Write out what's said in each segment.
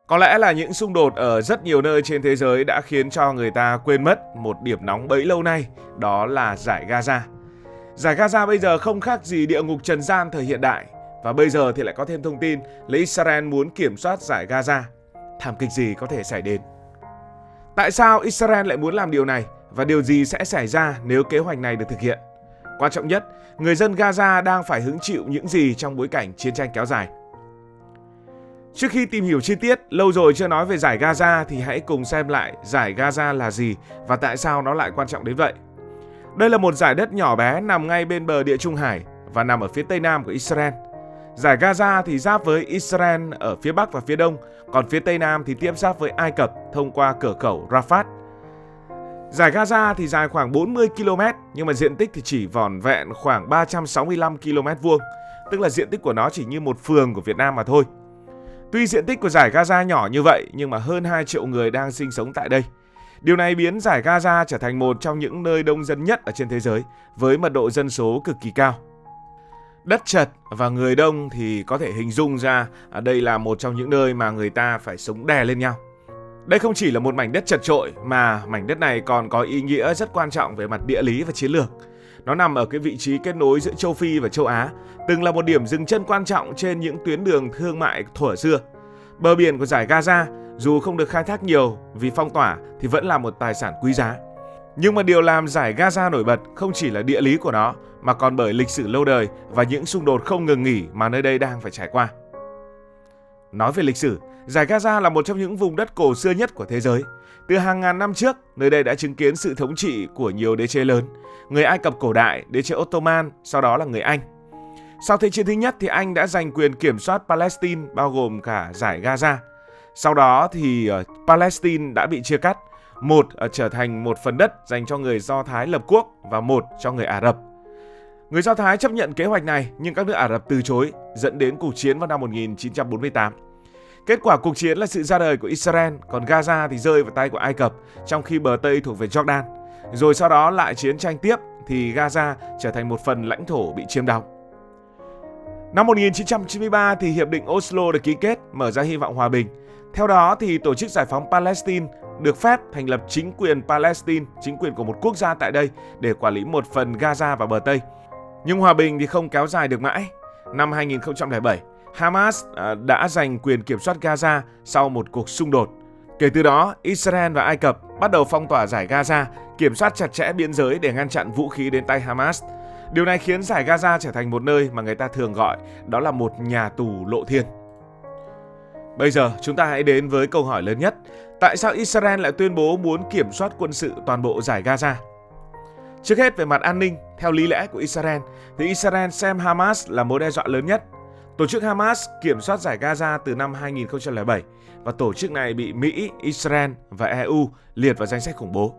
Có lẽ là những xung đột ở rất nhiều nơi trên thế giới đã khiến cho người ta quên mất một điểm nóng bấy lâu nay, đó là Dải Gaza. Dải Gaza bây giờ không khác gì địa ngục trần gian thời hiện đại, và bây giờ thì lại có thêm thông tin là Israel muốn kiểm soát Dải Gaza. Thảm kịch gì có thể xảy đến? Tại sao Israel lại muốn làm điều này, và điều gì sẽ xảy ra nếu kế hoạch này được thực hiện? Quan trọng nhất, người dân Gaza đang phải hứng chịu những gì trong bối cảnh chiến tranh kéo dài? Trước khi tìm hiểu chi tiết, lâu rồi chưa nói về Dải Gaza thì hãy cùng xem lại Dải Gaza là gì và tại sao nó lại quan trọng đến vậy. Đây là một dải đất nhỏ bé nằm ngay bên bờ Địa Trung Hải và nằm ở phía tây nam của Israel. Dải Gaza thì giáp với Israel ở phía bắc và phía đông, còn phía tây nam thì tiếp giáp với Ai Cập thông qua cửa khẩu Rafah. Dải Gaza thì dài khoảng 40 km nhưng mà diện tích thì chỉ vỏn vẹn khoảng 365 km vuông, tức là diện tích của nó chỉ như một phường của Việt Nam mà thôi. Tuy diện tích của Dải Gaza nhỏ như vậy nhưng mà hơn 2 triệu người đang sinh sống tại đây. Điều này biến Dải Gaza trở thành một trong những nơi đông dân nhất ở trên thế giới với mật độ dân số cực kỳ cao. Đất chật và người đông thì có thể hình dung ra đây là một trong những nơi mà người ta phải sống đè lên nhau. Đây không chỉ là một mảnh đất chật chội mà mảnh đất này còn có ý nghĩa rất quan trọng về mặt địa lý và chiến lược. Nó nằm ở cái vị trí kết nối giữa châu Phi và châu Á, từng là một điểm dừng chân quan trọng trên những tuyến đường thương mại thuở xưa. Bờ biển của Dải Gaza dù không được khai thác nhiều vì phong tỏa thì vẫn là một tài sản quý giá. Nhưng mà điều làm Dải Gaza nổi bật không chỉ là địa lý của nó mà còn bởi lịch sử lâu đời và những xung đột không ngừng nghỉ mà nơi đây đang phải trải qua. Nói về lịch sử, Dải Gaza là một trong những vùng đất cổ xưa nhất của thế giới. Từ hàng ngàn năm trước, nơi đây đã chứng kiến sự thống trị của nhiều đế chế lớn. Người Ai Cập cổ đại, đế chế Ottoman, sau đó là người Anh. Sau Thế chiến thứ nhất thì Anh đã giành quyền kiểm soát Palestine bao gồm cả Dải Gaza. Sau đó thì Palestine đã bị chia cắt, một trở thành một phần đất dành cho người Do Thái lập quốc và một cho người Ả Rập. Người Do Thái chấp nhận kế hoạch này nhưng các nước Ả Rập từ chối, dẫn đến cuộc chiến vào năm 1948. Kết quả cuộc chiến là sự ra đời của Israel, còn Gaza thì rơi vào tay của Ai Cập, trong khi bờ Tây thuộc về Jordan. Rồi sau đó lại chiến tranh tiếp thì Gaza trở thành một phần lãnh thổ bị chiếm đóng. Năm 1993 thì Hiệp định Oslo được ký kết, mở ra hy vọng hòa bình. Theo đó thì Tổ chức Giải phóng Palestine được phép thành lập chính quyền Palestine, chính quyền của một quốc gia tại đây để quản lý một phần Gaza và bờ Tây. Nhưng hòa bình thì không kéo dài được mãi. Năm 2007, Hamas đã giành quyền kiểm soát Gaza sau một cuộc xung đột. Kể từ đó, Israel và Ai Cập bắt đầu phong tỏa Dải Gaza, kiểm soát chặt chẽ biên giới để ngăn chặn vũ khí đến tay Hamas. Điều này khiến Dải Gaza trở thành một nơi mà người ta thường gọi đó là một nhà tù lộ thiên. Bây giờ chúng ta hãy đến với câu hỏi lớn nhất. Tại sao Israel lại tuyên bố muốn kiểm soát quân sự toàn bộ Dải Gaza? Trước hết về mặt an ninh, theo lý lẽ của Israel, thì Israel xem Hamas là mối đe dọa lớn nhất. Tổ chức Hamas kiểm soát Dải Gaza từ năm 2007 và tổ chức này bị Mỹ, Israel và EU liệt vào danh sách khủng bố.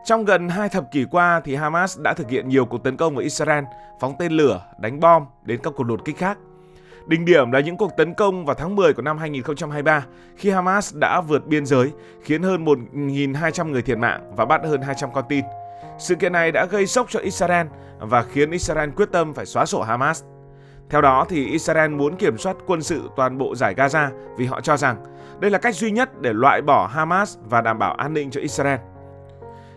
Trong gần 2 thập kỷ qua thì Hamas đã thực hiện nhiều cuộc tấn công vào Israel, phóng tên lửa, đánh bom đến các cuộc đột kích khác. Đỉnh điểm là những cuộc tấn công vào tháng 10 của năm 2023 khi Hamas đã vượt biên giới, khiến hơn 1.200 người thiệt mạng và bắt hơn 200 con tin. Sự kiện này đã gây sốc cho Israel và khiến Israel quyết tâm phải xóa sổ Hamas. Theo đó thì Israel muốn kiểm soát quân sự toàn bộ Dải Gaza vì họ cho rằng đây là cách duy nhất để loại bỏ Hamas và đảm bảo an ninh cho Israel.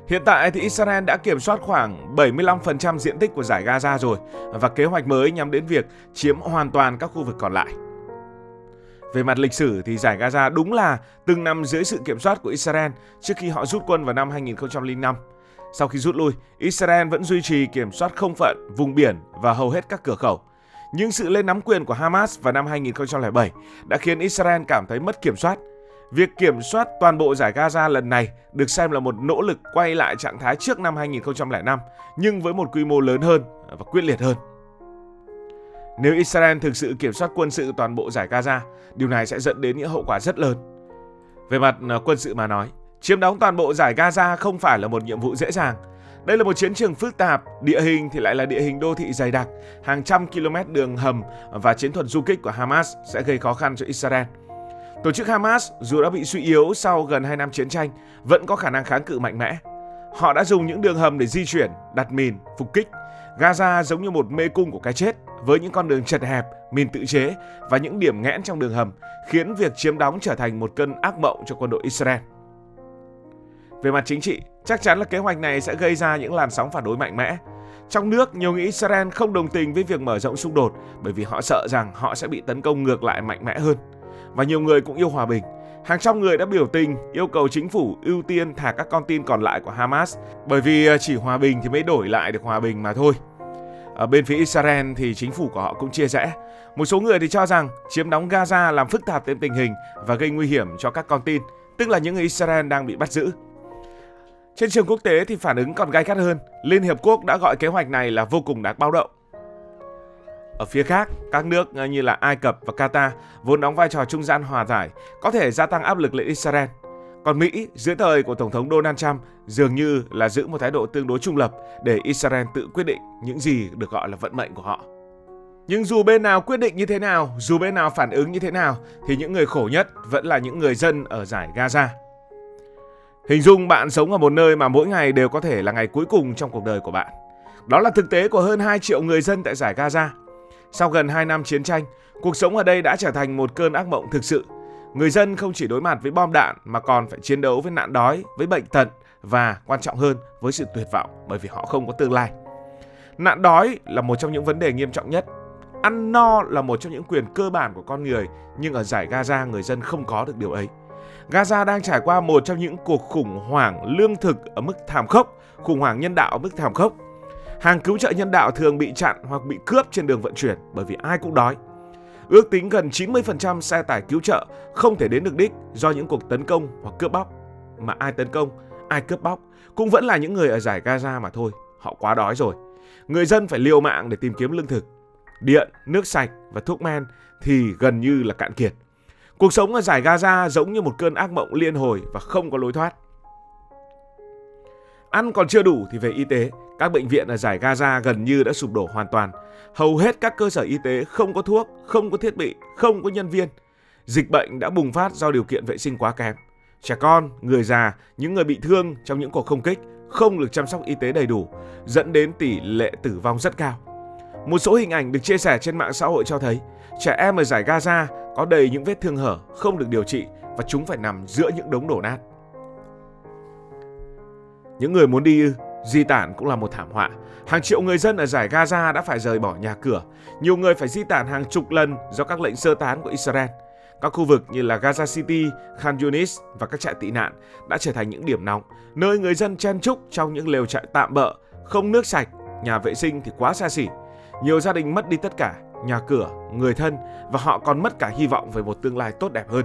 Hiện tại thì Israel đã kiểm soát khoảng 75% diện tích của Dải Gaza rồi và kế hoạch mới nhắm đến việc chiếm hoàn toàn các khu vực còn lại. Về mặt lịch sử thì Dải Gaza đúng là từng nằm dưới sự kiểm soát của Israel trước khi họ rút quân vào năm 2005. Sau khi rút lui, Israel vẫn duy trì kiểm soát không phận, vùng biển và hầu hết các cửa khẩu. Nhưng sự lên nắm quyền của Hamas vào năm 2007 đã khiến Israel cảm thấy mất kiểm soát. Việc kiểm soát toàn bộ Dải Gaza lần này được xem là một nỗ lực quay lại trạng thái trước năm 2005, nhưng với một quy mô lớn hơn và quyết liệt hơn. Nếu Israel thực sự kiểm soát quân sự toàn bộ Dải Gaza, điều này sẽ dẫn đến những hậu quả rất lớn. Về mặt quân sự mà nói, chiếm đóng toàn bộ Dải Gaza không phải là một nhiệm vụ dễ dàng. Đây là một chiến trường phức tạp, địa hình thì lại là địa hình đô thị dày đặc, hàng trăm km đường hầm và chiến thuật du kích của Hamas sẽ gây khó khăn cho Israel. Tổ chức Hamas dù đã bị suy yếu sau gần 2 năm chiến tranh, vẫn có khả năng kháng cự mạnh mẽ. Họ đã dùng những đường hầm để di chuyển, đặt mìn, phục kích. Gaza giống như một mê cung của cái chết, với những con đường chật hẹp, mìn tự chế và những điểm nghẽn trong đường hầm, khiến việc chiếm đóng trở thành một cơn ác mộng cho quân đội Israel. Về mặt chính trị, chắc chắn là kế hoạch này sẽ gây ra những làn sóng phản đối mạnh mẽ. Trong nước, nhiều người Israel không đồng tình với việc mở rộng xung đột bởi vì họ sợ rằng họ sẽ bị tấn công ngược lại mạnh mẽ hơn. Và nhiều người cũng yêu hòa bình. Hàng trăm người đã biểu tình yêu cầu chính phủ ưu tiên thả các con tin còn lại của Hamas bởi vì chỉ hòa bình thì mới đổi lại được hòa bình mà thôi. Ở bên phía Israel thì chính phủ của họ cũng chia rẽ. Một số người thì cho rằng chiếm đóng Gaza làm phức tạp thêm tình hình và gây nguy hiểm cho các con tin, tức là những người Israel đang bị bắt giữ. Trên trường quốc tế thì phản ứng còn gay gắt hơn. Liên Hiệp Quốc đã gọi kế hoạch này là vô cùng đáng báo động. Ở phía khác, các nước như là Ai Cập và Qatar vốn đóng vai trò trung gian hòa giải có thể gia tăng áp lực lên Israel. Còn Mỹ, dưới thời của Tổng thống Donald Trump, dường như là giữ một thái độ tương đối trung lập để Israel tự quyết định những gì được gọi là vận mệnh của họ. Nhưng dù bên nào quyết định như thế nào, dù bên nào phản ứng như thế nào, thì những người khổ nhất vẫn là những người dân ở dải Gaza. Hình dung bạn sống ở một nơi mà mỗi ngày đều có thể là ngày cuối cùng trong cuộc đời của bạn. Đó là thực tế của hơn 2 triệu người dân tại dải Gaza. Sau gần 2 năm chiến tranh, cuộc sống ở đây đã trở thành một cơn ác mộng thực sự. Người dân không chỉ đối mặt với bom đạn mà còn phải chiến đấu với nạn đói, với bệnh tật và quan trọng hơn với sự tuyệt vọng bởi vì họ không có tương lai. Nạn đói là một trong những vấn đề nghiêm trọng nhất. Ăn no là một trong những quyền cơ bản của con người, nhưng ở dải Gaza người dân không có được điều ấy. Gaza đang trải qua một trong những cuộc khủng hoảng lương thực ở mức thảm khốc, khủng hoảng nhân đạo ở mức thảm khốc. Hàng cứu trợ nhân đạo thường bị chặn hoặc bị cướp trên đường vận chuyển bởi vì ai cũng đói. Ước tính gần 90% xe tải cứu trợ không thể đến được đích do những cuộc tấn công hoặc cướp bóc. Mà ai tấn công, ai cướp bóc cũng vẫn là những người ở dải Gaza mà thôi. Họ quá đói rồi. Người dân phải liều mạng để tìm kiếm lương thực. Điện, nước sạch và thuốc men thì gần như là cạn kiệt. Cuộc sống ở dải Gaza giống như một cơn ác mộng liên hồi và không có lối thoát. Ăn còn chưa đủ thì về y tế, các bệnh viện ở dải Gaza gần như đã sụp đổ hoàn toàn. Hầu hết các cơ sở y tế không có thuốc, không có thiết bị, không có nhân viên. Dịch bệnh đã bùng phát do điều kiện vệ sinh quá kém. Trẻ con, người già, những người bị thương trong những cuộc không kích không được chăm sóc y tế đầy đủ, dẫn đến tỷ lệ tử vong rất cao. Một số hình ảnh được chia sẻ trên mạng xã hội cho thấy trẻ em ở dải Gaza có đầy những vết thương hở không được điều trị và chúng phải nằm giữa những đống đổ nát. Những người muốn đi di tản cũng là một thảm họa. Hàng triệu người dân ở dải Gaza đã phải rời bỏ nhà cửa. Nhiều người phải di tản hàng chục lần do các lệnh sơ tán của Israel. Các khu vực như là Gaza City, Khan Yunis và các trại tị nạn đã trở thành những điểm nóng, nơi người dân chen chúc trong những lều trại tạm bợ, không nước sạch, nhà vệ sinh thì quá xa xỉ. Nhiều gia đình mất đi tất cả, nhà cửa, người thân và họ còn mất cả hy vọng về một tương lai tốt đẹp hơn.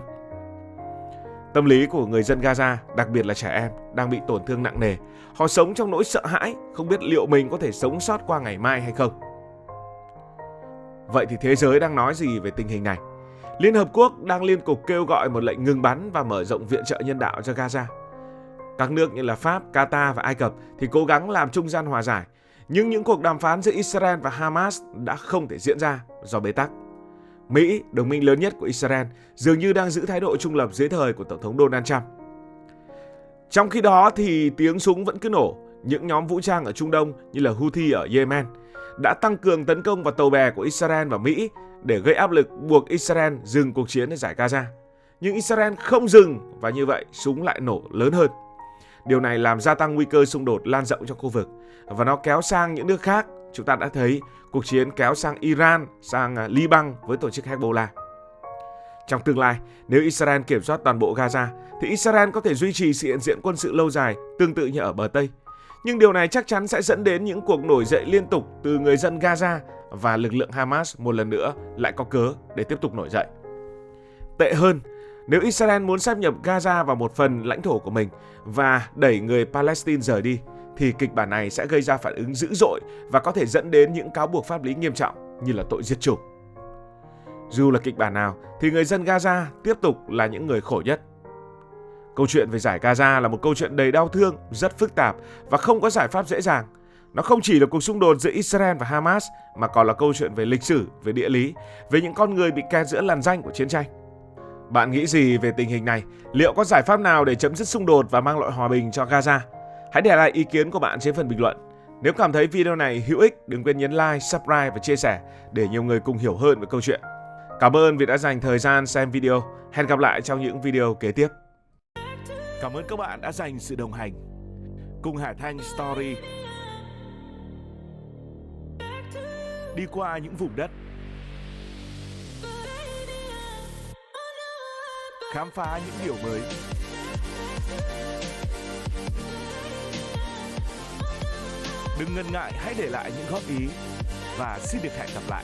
Tâm lý của người dân Gaza, đặc biệt là trẻ em, đang bị tổn thương nặng nề. Họ sống trong nỗi sợ hãi, không biết liệu mình có thể sống sót qua ngày mai hay không. Vậy thì thế giới đang nói gì về tình hình này? Liên Hợp Quốc đang liên tục kêu gọi một lệnh ngừng bắn và mở rộng viện trợ nhân đạo cho Gaza. Các nước như là Pháp, Qatar và Ai Cập thì cố gắng làm trung gian hòa giải, nhưng những cuộc đàm phán giữa Israel và Hamas đã không thể diễn ra do bế tắc. Mỹ, đồng minh lớn nhất của Israel, dường như đang giữ thái độ trung lập dưới thời của Tổng thống Donald Trump. Trong khi đó thì tiếng súng vẫn cứ nổ. Những nhóm vũ trang ở Trung Đông như là Houthi ở Yemen đã tăng cường tấn công vào tàu bè của Israel và Mỹ để gây áp lực buộc Israel dừng cuộc chiến ở dải Gaza. Nhưng Israel không dừng và như vậy súng lại nổ lớn hơn. Điều này làm gia tăng nguy cơ xung đột lan rộng trong khu vực và nó kéo sang những nước khác. Chúng ta đã thấy cuộc chiến kéo sang Iran, sang Liban với tổ chức Hezbollah. Trong tương lai, nếu Israel kiểm soát toàn bộ Gaza, thì Israel có thể duy trì sự hiện diện quân sự lâu dài tương tự như ở bờ Tây. Nhưng điều này chắc chắn sẽ dẫn đến những cuộc nổi dậy liên tục từ người dân Gaza và lực lượng Hamas một lần nữa lại có cớ để tiếp tục nổi dậy. Tệ hơn, nếu Israel muốn sáp nhập Gaza vào một phần lãnh thổ của mình và đẩy người Palestine rời đi, thì kịch bản này sẽ gây ra phản ứng dữ dội và có thể dẫn đến những cáo buộc pháp lý nghiêm trọng như là tội giết chủng. Dù là kịch bản nào thì người dân Gaza tiếp tục là những người khổ nhất. Câu chuyện về dải Gaza là một câu chuyện đầy đau thương, rất phức tạp và không có giải pháp dễ dàng. Nó không chỉ là cuộc xung đột giữa Israel và Hamas mà còn là câu chuyện về lịch sử, về địa lý, về những con người bị kẹt giữa làn ranh của chiến tranh. Bạn nghĩ gì về tình hình này? Liệu có giải pháp nào để chấm dứt xung đột và mang lại hòa bình cho Gaza? Hãy để lại ý kiến của bạn trên phần bình luận. Nếu cảm thấy video này hữu ích, đừng quên nhấn like, subscribe và chia sẻ để nhiều người cùng hiểu hơn về câu chuyện. Cảm ơn vì đã dành thời gian xem video. Hẹn gặp lại trong những video kế tiếp. Cảm ơn các bạn đã dành sự đồng hành cùng Hải Thanh Story. Đi qua những vùng đất, khám phá những điều mới. Đừng ngần ngại, hãy để lại những góp ý và xin được hẹn gặp lại.